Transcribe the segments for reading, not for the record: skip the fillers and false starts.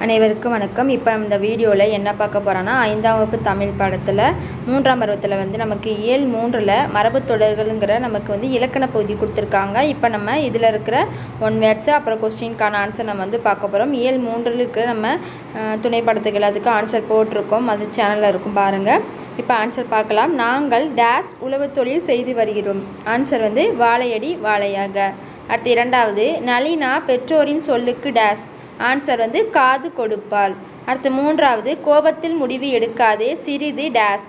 அனைவருக்கும் வணக்கம். இப்போ இந்த வீடியோவில் என்ன பார்க்க போகிறோன்னா 5ஆம் வகுப்பு தமிழ் பாடத்தில் 3ஆம் பருவத்தில் வந்து நமக்கு இயல் 3ல் மரபு தொடர்களுங்கிற நமக்கு வந்து இலக்கண பகுதி கொடுத்துருக்காங்க. இப்போ நம்ம இதில் இருக்கிற 1 வேர்ட்ஸு அப்புறம் கொஸ்டினுக்கான ஆன்சர் நம்ம வந்து பார்க்க போகிறோம். இயல் 3ல் இருக்கிற நம்ம துணை பாடத்துக்கு எல்லாத்துக்கும் ஆன்சர் போட்டிருக்கோம், அது சேனலில் இருக்கும் பாருங்கள். இப்போ ஆன்சர் பார்க்கலாம். நாங்கள் டேஸ் உழவு தொழில் செய்து வருகிறோம். ஆன்சர் வந்து வாழையடி வாழையாக. அடுத்து இரண்டாவது, நளினா பெற்றோரின் சொல்லுக்கு டேஸ். ஆன்சர் வந்து காது கொடுப்பாள். அடுத்து மூன்றாவது, கோபத்தில் முடிவு எடுக்காதே, சிறிது டேஸ்.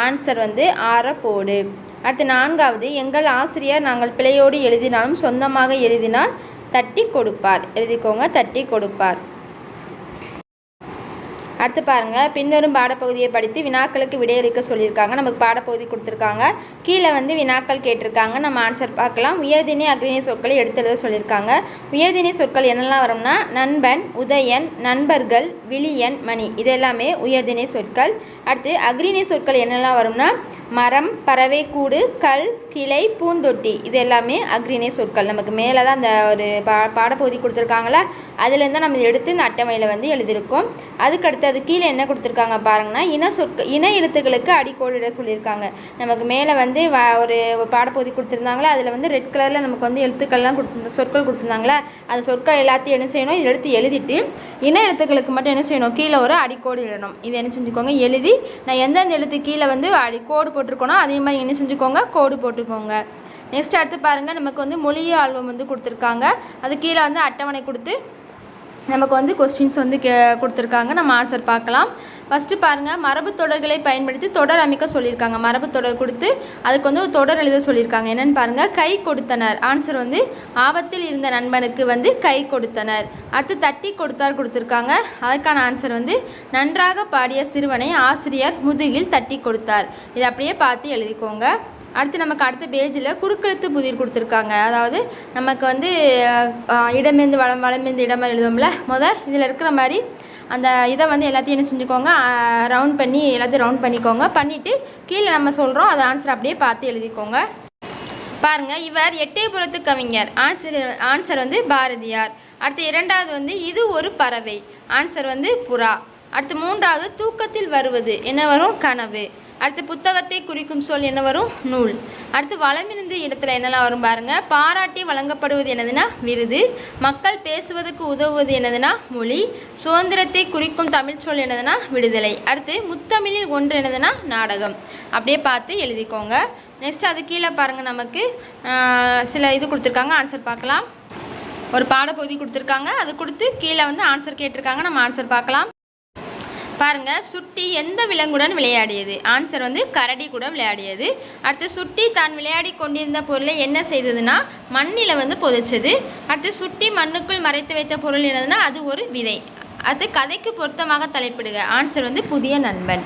ஆன்சர் வந்து ஆற போடு. அடுத்து நான்காவது, எங்கள் ஆசிரியர் நாங்கள் பிழையோடு எழுதினாலும் சொந்தமாக எழுதினால் தட்டி கொடுப்பார். எழுதிக்கோங்க, தட்டி கொடுப்பார். அடுத்து பாருங்கள், பின்வரும் பாடப்பகுதியை படித்து வினாக்களுக்கு விடையளிக்க சொல்லியிருக்காங்க. நமக்கு பாடப்பகுதி கொடுத்துருக்காங்க, கீழே வந்து வினாக்கள் கேட்டிருக்காங்க. நம்ம ஆன்சர் பார்க்கலாம். உயர்திணை அக்ரிணை சொற்களை எடுத்துஎழுத சொல்லியிருக்காங்க. உயர்திணை சொற்கள் என்னெல்லாம் வரும்னா நண்பன், உதயன், நண்பர்கள், விழியன், மணி, இது எல்லாமே உயர்திணை சொற்கள். அடுத்து அக்ரிணை சொற்கள் என்னெல்லாம் வரும்னா மரம், பறவை கூடு, கல், கிளை, பூந்தொட்டி, இது எல்லாமே அக்ரிணை சொற்கள். நமக்கு மேலே தான் அந்த ஒரு பாடப்பகுதி கொடுத்துருக்காங்களா, அதுலேருந்து தான் நம்ம எடுத்து இந்த அட்டவணையில் வந்து எழுதியிருக்கோம். அதுக்கடுத்து அது கீழே என்ன கொடுத்துருக்காங்க பாருங்கன்னா இன எழுத்துக்களுக்கு அடிக்கோடிட சொல்லியிருக்காங்க. நமக்கு மேலே வந்து ஒரு பாடப்பகுதி கொடுத்துருந்தாங்களா, அதில் வந்து ரெட் கலரில் நமக்கு வந்து எழுத்துக்கள்லாம் சொற்கள் கொடுத்துருந்தாங்களா, அந்த சொற்கள் எல்லாத்தையும் என்ன செய்யணும், இதை எடுத்து எழுதிட்டு இன எழுத்துக்களுக்கு மட்டும் என்ன செய்யணும், கீழே ஒரு அடிக்கோடு இடணும். இது என்ன செஞ்சுக்கோங்க, எழுதி நான் எந்தெந்த எழுத்து கீழே வந்து அடிக்கோடு போட்டிருக்கோனோ அதே மாதிரி என்ன செஞ்சுக்கோங்க, கோடு போட்டுக்கோங்க. நெக்ஸ்ட் அடுத்து பாருங்கள், நமக்கு வந்து மொழி ஆல்பம் வந்து கொடுத்துருக்காங்க. அது கீழே வந்து அட்டவணை கொடுத்து நமக்கு வந்து கொஸ்டின்ஸ் வந்து கொடுத்துருக்காங்க. நம்ம ஆன்சர் பார்க்கலாம். ஃபஸ்ட்டு பாருங்கள், மரபு தொடர்களை பயன்படுத்தி தொடர் அமைக்க சொல்லியிருக்காங்க. மரபு தொடர் கொடுத்து அதுக்கு வந்து ஒரு தொடர் எழுத சொல்லியிருக்காங்க. என்னென்னு பாருங்கள், கை கொடுத்தனர். ஆன்சர் வந்து ஆபத்தில் இருந்த நண்பனுக்கு வந்து கை கொடுத்தனர். அடுத்து தட்டி கொடுத்தார் கொடுத்துருக்காங்க. அதுக்கான ஆன்சர் வந்து நன்றாக பாடிய சிறுவனை ஆசிரியர் முதுகில் தட்டி கொடுத்தார். இதை அப்படியே பார்த்து எழுதிக்கோங்க. அடுத்து நமக்கு அடுத்த பேஜில் குறுக்கெழுத்து புதிர் கொடுத்துருக்காங்க. அதாவது நமக்கு வந்து இடமேந்து வளம், வளமேந்து இடம் எழுதுவோம்ல, இதில் இருக்கிற மாதிரி அந்த இதை வந்து எல்லாத்தையும் என்ன செஞ்சுக்கோங்க, ரவுண்ட் பண்ணி எல்லாத்தையும் ரவுண்ட் பண்ணிக்கோங்க. பண்ணிவிட்டு கீழே நம்ம சொல்கிறோம், அதை ஆன்சர் அப்படியே பார்த்து எழுதிக்கோங்க. பாருங்கள், இவர் எட்டயபுரத்து கவிஞர். ஆன்சர் வந்து பாரதியார். அடுத்து இரண்டாவது வந்து இது ஒரு பறவை. ஆன்சர் வந்து புறா. அடுத்து மூன்றாவது, தூக்கத்தில் வருவது என்ன வரும், கனவு. அடுத்து புத்தகத்தை குறிக்கும் சொல் என்ன வரும், நூல். அடுத்து வளமிருந்து இடத்துல என்னெல்லாம் வரும் பாருங்கள். பாராட்டி வழங்கப்படுவது என்னதுன்னா விருது. மக்கள் பேசுவதற்கு உதவுவது என்னதுன்னா மொழி. சுதந்திரத்தை குறிக்கும் தமிழ் சொல் என்னதுன்னா விடுதலை. அடுத்து முத்தமிழில் ஒன்று என்னதுன்னா நாடகம். அப்படியே பார்த்து எழுதிக்கோங்க. நெக்ஸ்ட் அது கீழே பாருங்கள், நமக்கு சில இது கொடுத்துருக்காங்க, ஆன்சர் பார்க்கலாம். ஒரு பாடப்பகுதி கொடுத்துருக்காங்க, அது கொடுத்து கீழே வந்து ஆன்சர் கேட்டிருக்காங்க. நம்ம ஆன்சர் பார்க்கலாம். பாருங்கள், சுட்டி எந்த விலங்குடன் விளையாடியது. ஆன்சர் வந்து கரடி கூட விளையாடியது. அடுத்து சுட்டி தான் விளையாடி கொண்டிருந்த பொருளை என்ன செய்ததுன்னா மண்ணில் வந்து புதைச்சது. அடுத்து சுட்டி மண்ணுக்குள் மறைத்து வைத்த பொருள் என்னதுன்னா அது ஒரு விதை. அது கதைக்கு பொருத்தமாக தலைப்பிடுக. ஆன்சர் வந்து புதிய நண்பன்.